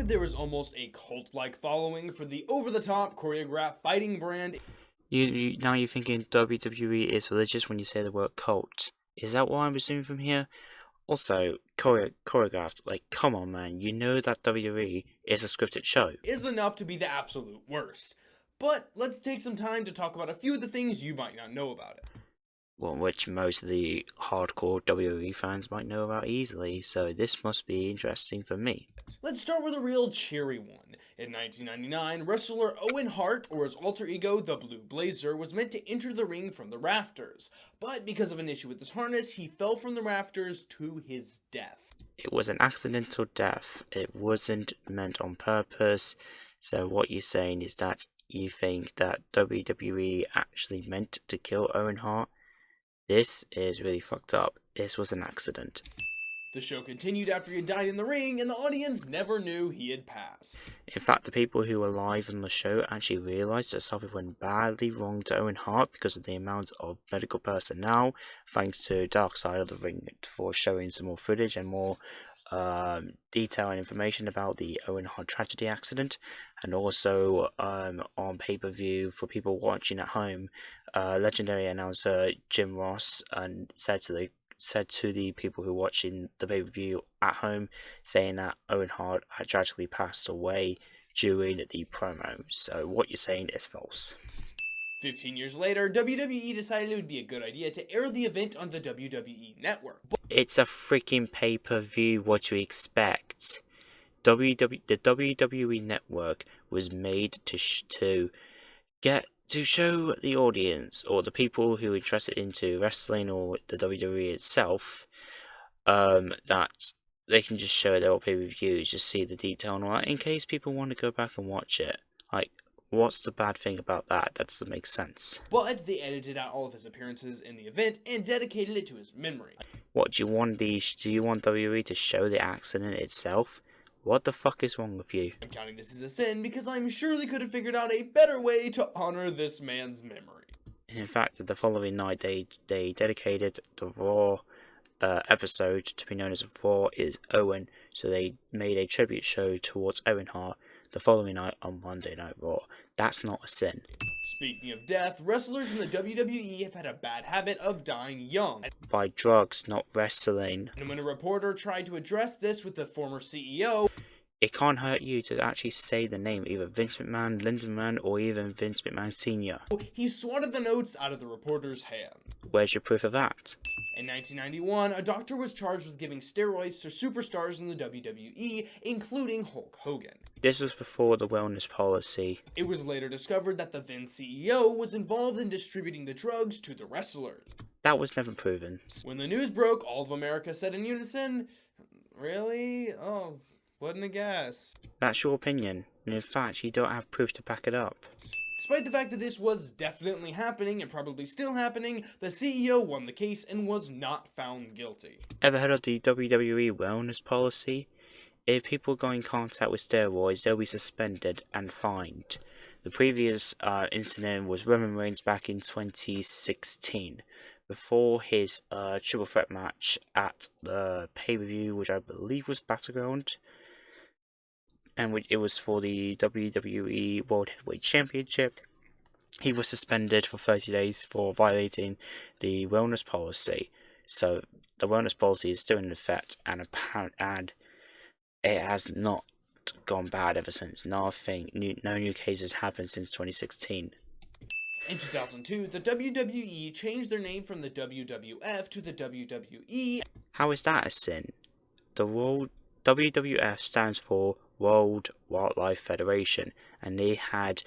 that there was almost a cult-like following for the over-the-top choreographed fighting brand. Now you're thinking WWE is religious when you say the word cult. Is that what I'm assuming from here? Also, choreographed, like, come on man, you know that WWE is a scripted show. Is enough to be the absolute worst. But let's take some time to talk about a few of the things you might not know about it. Well, which most of the hardcore WWE fans might know about easily, so this must be interesting for me. Let's start with a real cheery one. In 1999, wrestler Owen Hart, or his alter ego, the Blue Blazer, was meant to enter the ring from the rafters, but because of an issue with his harness, he fell from the rafters to his death. It was an accidental death, it wasn't meant on purpose, so what you're saying is that you think that WWE actually meant to kill Owen Hart? This is really fucked up. This was an accident. The show continued after he had died in the ring, and the audience never knew he had passed. In fact, the people who were live on the show actually realised that something went badly wrong to Owen Hart because of the amount of medical personnel, thanks to Dark Side of the Ring for showing some more footage and more detail and information about the Owen Hart tragedy accident, and also on pay-per-view for people watching at home, legendary announcer Jim Ross said to the people who were watching the pay-per-view at home, saying that Owen Hart had tragically passed away during the promo. So what you're saying is false. 15 years later, WWE decided it would be a good idea to air the event on the WWE network. It's a freaking pay-per-view, what do you expect? The WWE network was made to show the audience, or the people who are interested into wrestling or the WWE itself, that they can just show their pay-per-views, just see the detail and all that, in case people want to go back and watch it. Like, what's the bad thing about that? That doesn't make sense. But they edited out all of his appearances in the event and dedicated it to his memory. What, do you want WWE to show the accident itself? What the fuck is wrong with you? I'm counting this as a sin because I'm sure they could have figured out a better way to honor this man's memory. In fact, the following night they dedicated the Raw episode to be known as Raw is Owen, so they made a tribute show towards Owen Hart the following night on Monday Night Raw. That's not a sin. Speaking of death, wrestlers in the WWE have had a bad habit of dying young. By drugs, not wrestling. And when a reporter tried to address this with the former CEO, it can't hurt you to actually say the name, either Vince McMahon, Linda McMahon, or even Vince McMahon Sr. He swatted the notes out of the reporter's hand. Where's your proof of that? In 1991, a doctor was charged with giving steroids to superstars in the WWE, including Hulk Hogan. This was before the wellness policy. It was later discovered that the then CEO was involved in distributing the drugs to the wrestlers. That was never proven. When the news broke, all of America said in unison, "Really? Oh, wouldn't have guessed." That's your opinion, and in fact, you don't have proof to back it up. Despite the fact that this was definitely happening and probably still happening, the CEO won the case and was not found guilty. Ever heard of the WWE wellness policy? If people go in contact with steroids, they'll be suspended and fined. The previous incident was Roman Reigns back in 2016, before his triple threat match at the pay-per-view, which I believe was Battleground, and it was for the WWE World Heavyweight Championship. He was suspended for 30 days for violating the wellness policy. So the wellness policy is still in effect, and it has not gone bad ever since. No new cases happened since 2016. In 2002, the WWE changed their name from the WWF to the WWE. How is that a sin? The WWF stands for World Wildlife Federation, and they had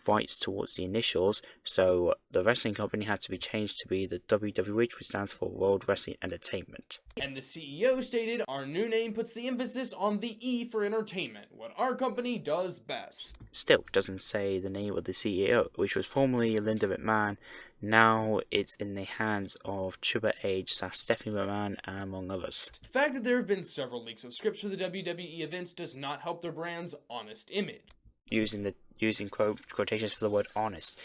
rights towards the initials, so the wrestling company had to be changed to be the WWE, which stands for World Wrestling Entertainment. And the CEO stated, "Our new name puts the emphasis on the E for entertainment, what our company does best." Still doesn't say the name of the CEO, which was formerly Linda McMahon. Now it's in the hands of Triple H, Stephanie McMahon, and among others. The fact that there have been several leaks of scripts for the WWE events does not help their brand's honest image. Using quotations for the word honest.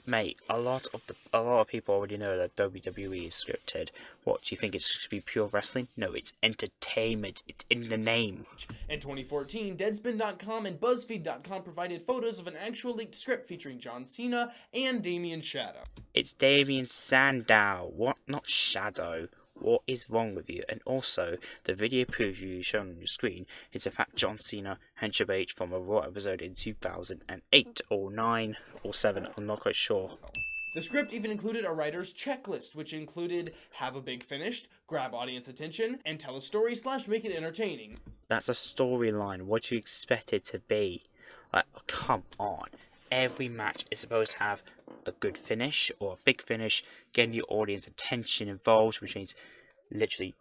Mate, a lot of people already know that WWE is scripted. What, do you think it's just be pure wrestling? No, it's entertainment. It's in the name. In 2014, Deadspin.com and BuzzFeed.com provided photos of an actual leaked script featuring John Cena and Damien Shadow. It's Damien Sandow. What? Not Shadow. What is wrong with you? And also, the video preview shown on your screen is in fact John Cena and Triple H from a Raw episode in 2008 or 9 or 7, I'm not quite sure. The script even included a writer's checklist, which included have a big finish, grab audience attention, and tell a story / make it entertaining. That's a storyline. What do you expect it to be? Like, come on. Every match is supposed to have a good finish or a big finish, getting your audience attention involved, which means literally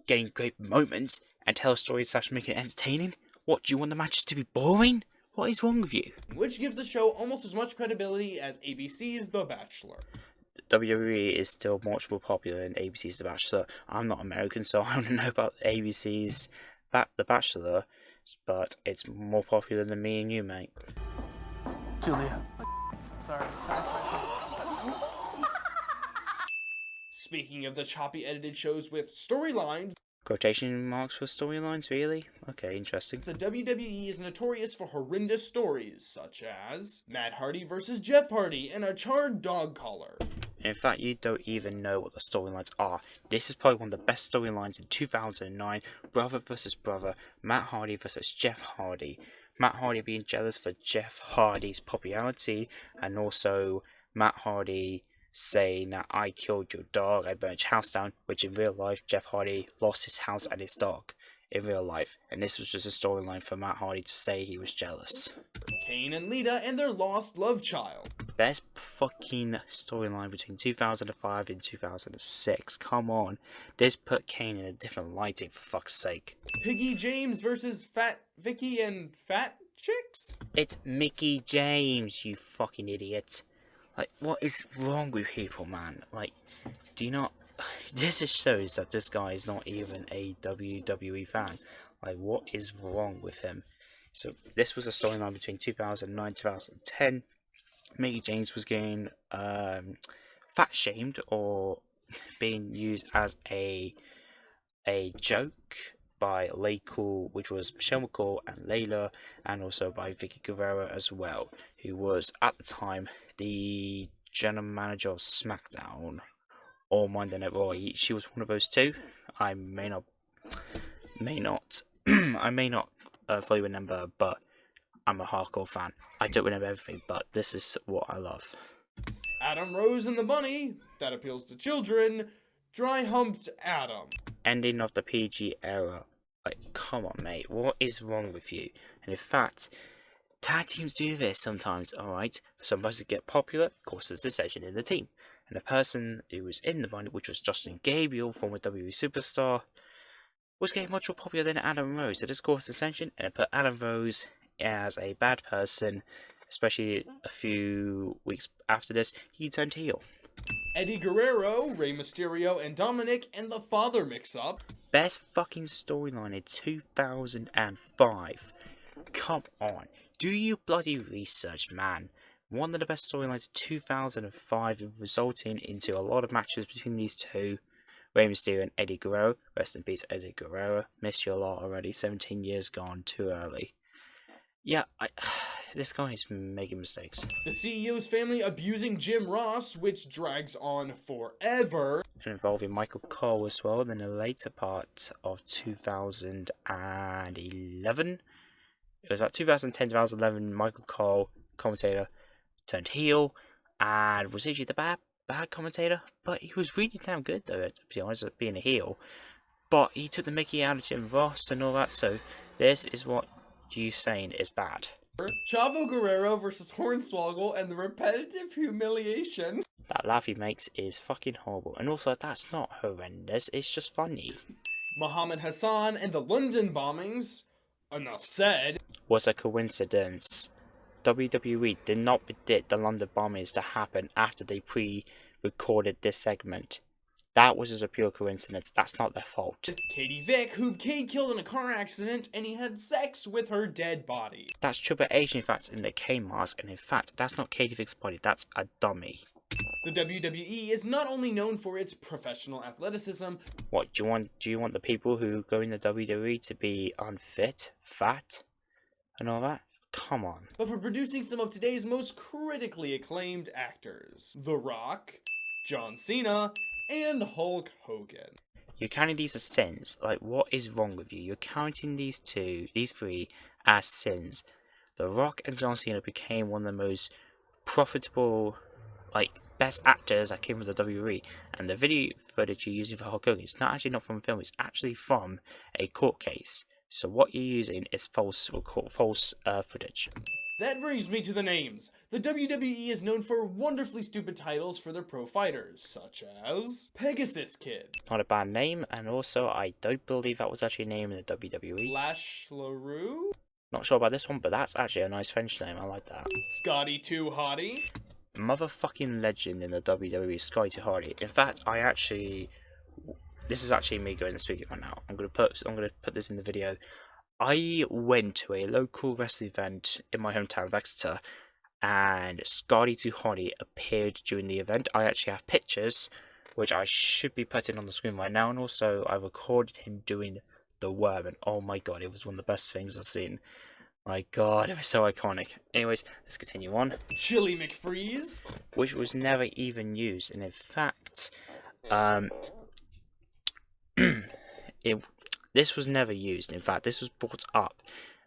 getting great moments and tell a story / make it entertaining. What, do you want the matches to be boring? What is wrong with you? Which gives the show almost as much credibility as ABC's The Bachelor. WWE is still much more popular than ABC's The Bachelor. I'm not American, so I don't know about ABC's The Bachelor, but it's more popular than me and you, mate. Julia. Sorry. Speaking of the choppy edited shows with storylines, Quotation marks for storylines, really? Okay, interesting. the WWE is notorious for horrendous stories, such as Matt Hardy versus Jeff Hardy and a charred dog collar. In fact, you don't even know what the storylines are. This is probably one of the best storylines in 2009. Brother versus brother, Matt Hardy versus Jeff Hardy. Matt Hardy being jealous for Jeff Hardy's popularity, and also Matt Hardy saying that I killed your dog, I burnt your house down, which in real life Jeff Hardy lost his house and his dog in real life, and this was just a storyline for Matt Hardy to say he was jealous. Kane and Lita and their lost love child. Best fucking storyline between 2005 and 2006. Come on, this put Kane in a different lighting, for fuck's sake. Piggy James versus Fat Vicky and Fat Chicks? It's Mickey James, you fucking idiot. Like, what is wrong with people, man? Like, do you not... This just shows that this guy is not even a WWE fan. Like, what is wrong with him? So, this was a storyline between 2009 and 2010. Mickey James was getting fat-shamed or being used as a joke by Laycool, which was Michelle McCall and Layla, and also by Vicky Guerrero as well, who was at the time the general manager of SmackDown or Monday Night Raw. She was one of those two. I may not fully remember, but I'm a hardcore fan. I don't remember everything, but this is what I love. Adam Rose and the Bunny, that appeals to children. Dry humped Adam. Ending of the PG era. Like, come on, mate. What is wrong with you? And in fact, tag teams do this sometimes, alright? For some person to get popular, of course, there's dissension in the team. And the person who was in the bunny, which was Justin Gabriel, former WWE superstar, was getting much more popular than Adam Rose. So this caused dissension, and it put Adam Rose as a bad person, especially a few weeks after this, he turned heel. Eddie Guerrero, Rey Mysterio, and Dominic and the Father mix-up. Best fucking storyline in 2005. Come on. Do you bloody research, man. One of the best storylines in 2005, resulting into a lot of matches between these two. Rey Mysterio and Eddie Guerrero. Rest in peace, Eddie Guerrero. Missed you a lot already. 17 years gone too early. Yeah, this guy is making mistakes. The CEO's family abusing Jim Ross, which drags on forever. And involving Michael Cole as well in the later part of 2011. It was about 2010, 2011, Michael Cole, commentator, turned heel, and was usually the bad commentator, but he was really damn good though, to be honest, at being a heel. But he took the mickey out of Jim Ross and all that, so this is what you saying is bad. Chavo Guerrero versus Hornswoggle and the repetitive humiliation. That laugh he makes is fucking horrible, and also that's not horrendous, it's just funny. Muhammad Hassan and the London bombings. Enough said. Was a coincidence. WWE did not predict the London bombings to happen after they pre-recorded this segment. That was just a pure coincidence. That's not their fault. Katie Vick, who Kate killed in a car accident, and he had sex with her dead body. That's Triple H, in fact, in the K mask, and in fact, that's not Katie Vick's body, that's a dummy. The WWE is not only known for its professional athleticism. What, do you want the people who go in the WWE to be unfit, fat, and all that? Come on. But for producing some of today's most critically acclaimed actors. The Rock, John Cena, and Hulk Hogan. You're counting these as sins. Like, what is wrong with you? You're counting these three, as sins. The Rock and John Cena became one of the most profitable, best actors that came with the WWE. And the video footage you're using for Hulk Hogan is not from a film, it's actually from a court case. So what you're using is false footage. That brings me to the names. The WWE is known for wonderfully stupid titles for their pro fighters, such as Pegasus Kid, Not a bad name, and also I don't believe that was actually a name in the WWE. Lash LaRue, Not sure about this one, but that's actually a nice French name, I like that. Scotty 2 Hottie, Motherfucking legend in the WWE, Scotty 2 Hotty. In fact, this is actually me going to speak it right now. I'm gonna put this in the video. I went to a local wrestling event in my hometown of Exeter, and Scotty 2 Hotty appeared during the event. I actually have pictures, which I should be putting on the screen right now, and also I recorded him doing the worm, and oh my god, it was one of the best things I've seen. My god, it was so iconic. Anyways, let's continue on. Chili McFreeze, Which was never even used, and in fact, this was never used. In fact, this was brought up.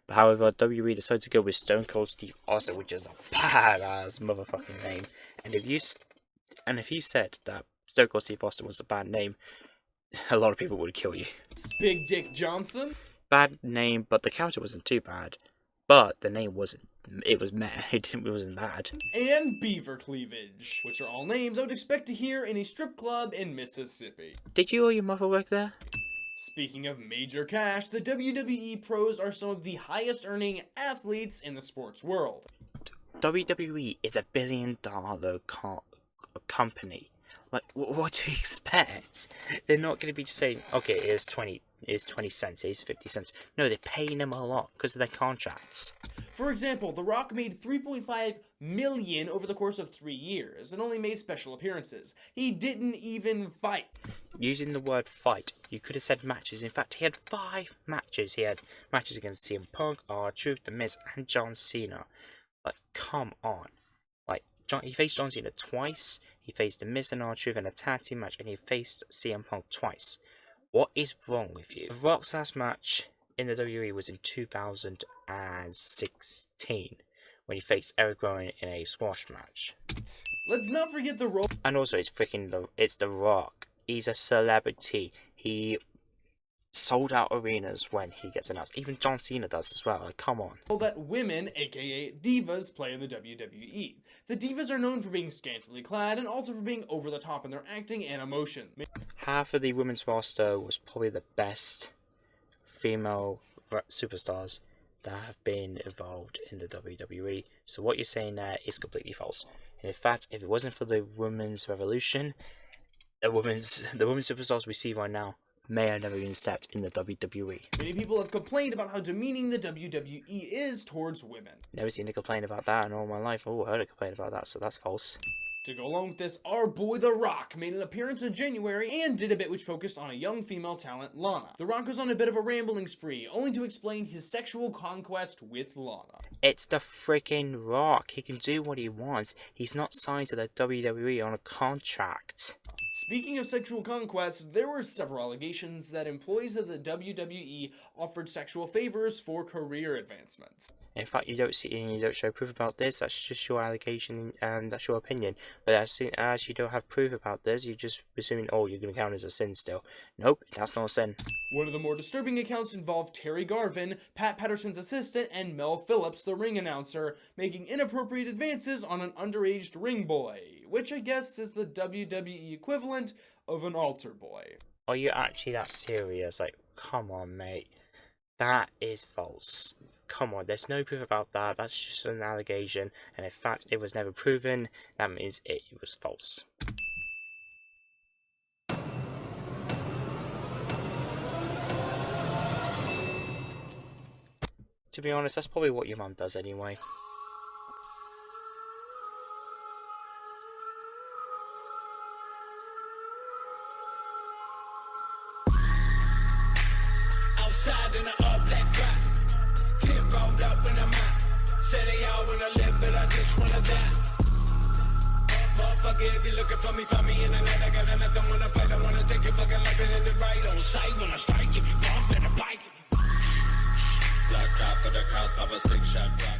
But however, WWE decided to go with Stone Cold Steve Austin, which is a badass motherfucking name. And if he said that Stone Cold Steve Austin was a bad name, a lot of people would kill you. Big Dick Johnson, Bad name, but the character wasn't too bad. But the name wasn't. It was meh. It wasn't bad. and Beaver Cleavage, which are all names I would expect to hear in a strip club in Mississippi. Did you or your mother work there? Speaking of major cash, the WWE pros are some of the highest earning athletes in the sports world. WWE is $1 billion company. Like, what do you expect? They're not going to be just saying, okay, here's 20 cents, here's 50 cents. No, they're paying them a lot because of their contracts. For example, The Rock made $3.5 million over the course of 3 years and only made special appearances. He didn't even fight. Using the word fight, you could have said matches. In fact, he had 5 matches. He had matches against CM Punk, R-Truth, The Miz, and John Cena. Like, come on. He faced John Cena twice, he faced The Miz and R-Truth in a tag team match, and he faced CM Punk twice. What is wrong with you? The Rock's last match in the WWE was in 2016, when he faced Eric Rowan in a squash match. Let's not forget the role And also, it's The Rock. He's a celebrity. He sold out arenas when he gets announced. Even John Cena does as well. Like, come on. that women, aka divas, play in the WWE. The divas are known for being scantily clad and also for being over the top in their acting and emotion. Half of the women's roster was probably the best female superstars that have been involved in the WWE. So what you're saying there is completely false. And in fact, if it wasn't for the women's revolution, the women's superstars we see right now may have never even stepped in the WWE. Many people have complained about how demeaning the WWE is towards women. Never seen a complaint about that in all my life. Oh, I heard a complaint about that, so that's false. To go along with this, our boy The Rock made an appearance in January and did a bit which focused on a young female talent, Lana. The Rock was on a bit of a rambling spree, only to explain his sexual conquest with Lana. It's the freaking Rock. He can do what he wants. He's not signed to the WWE on a contract. Speaking of sexual conquest, there were several allegations that employees of the WWE offered sexual favors for career advancements. In fact, you don't show proof about this. That's just your allegation and that's your opinion. But as soon as you don't have proof about this, you're just assuming, oh, you're going to count as a sin still. Nope, that's not a sin. One of the more disturbing accounts involved Terry Garvin, Pat Patterson's assistant, and Mel Phillips, the ring announcer, making inappropriate advances on an underage ring boy, which I guess is the WWE equivalent of an altar boy. Are you actually that serious? Like, come on, mate. That is false. Come on, there's no proof about that. That's just an allegation. And in fact, it was never proven. That means it was false. To be honest, that's probably what your mum does anyway. Outside in a all-black drop, 10 rolled up when I'm out. Say they all wanna live, but I just wanna die. Motherfucker, if you're looking for me, find me in the night. I got nothing, wanna fight, I wanna take your fucking life and end it right on sight. When I strike, if you bump in a bike. Black cop for the cops, pop a 6-shot drop.